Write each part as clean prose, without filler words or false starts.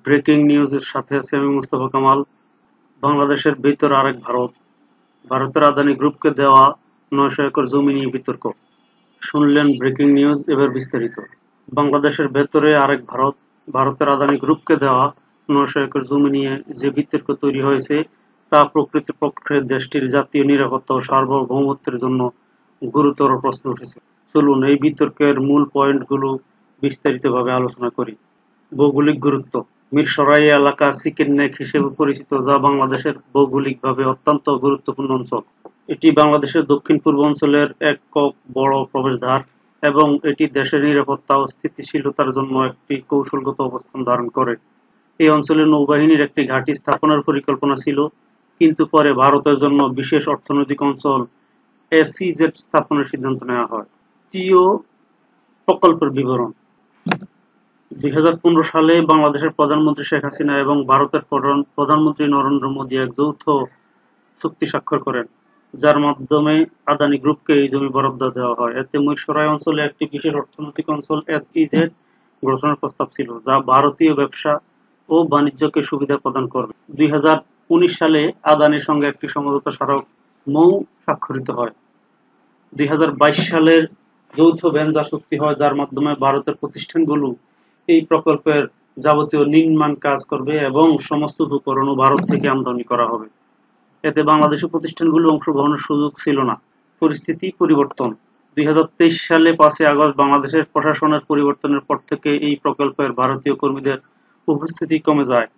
Breaking নিউজের সাথে আছি আমি মুস্তফা কামাল। বাংলাদেশের ভিতর আরেক ভারত, ভারতের আদানি গ্রুপকে দেওয়া ৯০০ একর জমি নিয়ে বিতর্ক। শুনলেন ব্রেকিং নিউজ, এবার বিস্তারিত। বাংলাদেশের ভেতরে আরেক ভারত, ভারতের আদানি গ্রুপকে দেওয়া ৯০০ একর জমি নিয়ে যে বিতর্ক তৈরি হয়েছে তা প্রকৃতপক্ষে দেশটির জাতীয় নিরাপত্তা ও সার্বভৌমত্বের জন্য গুরুতর প্রশ্ন উঠেছে। চলুন এই বিতর্কের মূল পয়েন্টগুলো বিস্তারিতভাবে আলোচনা করি। ভৌগোলিক গুরুত্ব। মিরসরাই এলাকা চিকেন নেক হিসেবে পরিচিত, যা বাংলাদেশের ভৌগোলিকভাবে অত্যন্ত গুরুত্বপূর্ণ অঞ্চল। এটি বাংলাদেশের দক্ষিণ-পূর্ব অঞ্চলের একক বড় প্রবেশদ্বার এবং এটি দেশের নিরাপত্তা ও স্থিতিশীলতার জন্য একটি কৌশলগত অবস্থান ধারণ করে। এই অঞ্চলে নৌবাহিনীর একটি ঘাঁটি স্থাপনের পরিকল্পনা ছিল, কিন্তু পরে ভারতের জন্য বিশেষ অর্থনৈতিক অঞ্চল এসইজেড স্থাপনের সিদ্ধান্ত নেওয়া হয়। তৃতীয়, প্রকল্পের বিবরণ। ২০১৫ সালে বাংলাদেশের প্রধানমন্ত্রী শেখ হাসিনা এবং ভারতের প্রধানমন্ত্রী নরেন্দ্র মোদী এক যৌথ চুক্তি স্বাক্ষর করেন, যার মাধ্যমে আদানি গ্রুপকে এই জমি বরাদ্দ দেওয়া হয়। এতে মিরসরাই অঞ্চলে একটি বিশেষ অর্থনৈতিক অঞ্চল এসইজেড গঠনের প্রস্তাব ছিল, যা ভারতীয় ব্যবসা ও বাণিজ্যকে সুবিধা প্রদান করবে। ২০১৯ সালে আদানির সঙ্গে একটি সমঝোতা স্মারক মৌ স্বাক্ষরিত হয়। ২০২২ সালের যৌথ ভেঞ্চার চুক্তি হয়, যার মাধ্যমে ভারতের প্রতিষ্ঠানগুলো এই প্রকল্পের যাবতীয় নির্মাণ কাজ করবে এবং সমস্ত উপকরণও ভারত থেকে আমদানি করা হবে। এতে বাংলাদেশি প্রতিষ্ঠানগুলো অংশগ্রহণের সুযোগ ছিল না। পরিস্থিতি পরিবর্তন। ২০২৩ সালে ৫ই আগস্ট বাংলাদেশের প্রশাসনের পরিবর্তনের পর থেকে এই প্রকল্পের ভারতীয় কর্মীদের উপস্থিতি কমে যায়।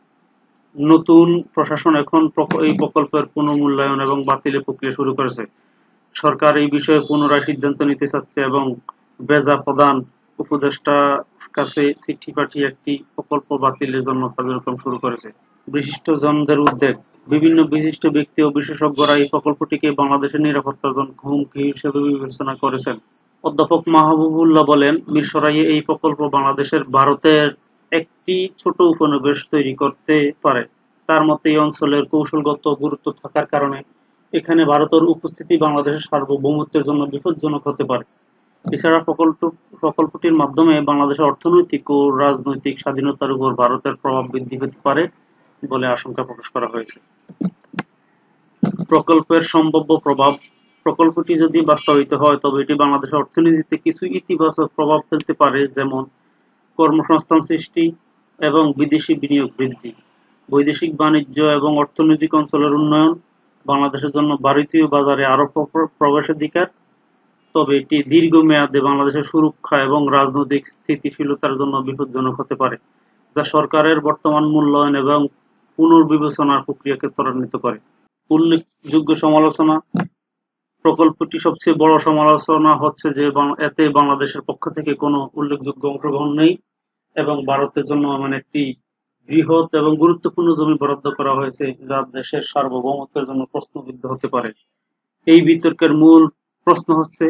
নতুন প্রশাসন এখন এই প্রকল্পের পুনর্মূল্যায়ন এবং বাতিলের প্রক্রিয়া শুরু করেছে। সরকার এই বিষয়ে পুনরায় সিদ্ধান্ত নিতে চাচ্ছে এবং বেজা প্রধান উপদেষ্টার কাছে চিঠি পাঠিয়ে একটি প্রকল্প বাতিলের জন্য কার্যক্রম শুরু করেছে। বিশিষ্টজনদের উদ্বেগ। বিভিন্ন বিশিষ্ট ব্যক্তি ও বিশেষজ্ঞরা এই প্রকল্পটিকে বাংলাদেশের নিরাপত্তার জন্য হুমকি হিসেবে বিবেচনা করেছেন। অধ্যাপক মাহবুবুল্লাহ বলেন, মিরসরাইয়ে এই প্রকল্প বাংলাদেশের ভারতের একটি ছোট উপনিবেশ তৈরি করতে পারে। তার মতে এই অঞ্চলের কৌশলগত গুরুত্ব থাকার কারণে এখানে ভারতের উপস্থিতি বাংলাদেশের সার্বভৌমত্বের জন্য বিপজ্জনক হতে পারে। এছাড়া প্রকল্পটির মাধ্যমে বাংলাদেশের অর্থনৈতিক ও রাজনৈতিক স্বাধীনতার উপর ভারতের প্রভাব বৃদ্ধি পেতে পারে বলে আশঙ্কা প্রকাশ করা হয়েছে। প্রকল্পের সম্ভাব্য প্রভাব। প্রকল্পটি যদি বাস্তবায়িত হয় তবে এটি বাংলাদেশের অর্থনীতিতে কিছু ইতিবাচক প্রভাব ফেলতে পারে, যেমন কর্মসংস্থান সৃষ্টি এবং বিদেশি বিনিয়োগ বৃদ্ধি, বৈদেশিক বাণিজ্য এবং অর্থনৈতিক অঞ্চলের উন্নয়ন, বাংলাদেশের জন্য ভারতীয় বাজারে আরও প্রবেশাধিকার। তবে এটি দীর্ঘমেয়াদে বাংলাদেশের সুরক্ষা এবং রাজনৈতিক স্থিতিশীলতার জন্য বিপজ্জনক হতে পারে, যা সরকারের বর্তমান মূল্যায়ন এবং পুনর্বিবেচনার প্রক্রিয়াকে ত্বরান্বিত করে। উল্লেখযোগ্য সমালোচনা। প্রকল্পটি সবচেয়ে বড় সমালোচনা হচ্ছে যে এতে বাংলাদেশের পক্ষ থেকে কোনো উল্লেখযোগ্য অংশগ্রহণ নেই এবং ভারতের জন্য এমন একটি বৃহৎ এবং গুরুত্বপূর্ণ জমি বরাদ্দ করা হয়েছে যা দেশের সার্বভৌমত্বের জন্য প্রশ্নবিদ্ধ হতে পারে। এই বিতর্কের মূল প্রশ্ন হচ্ছে,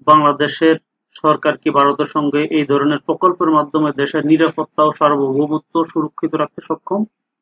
বাংলাদেশের সরকার কি ভারতের সঙ্গে এই ধরনের প্রকল্পের মাধ্যমে দেশের নিরাপত্তা ও সার্বভৌমত্ব সুরক্ষিত রাখতে সক্ষম?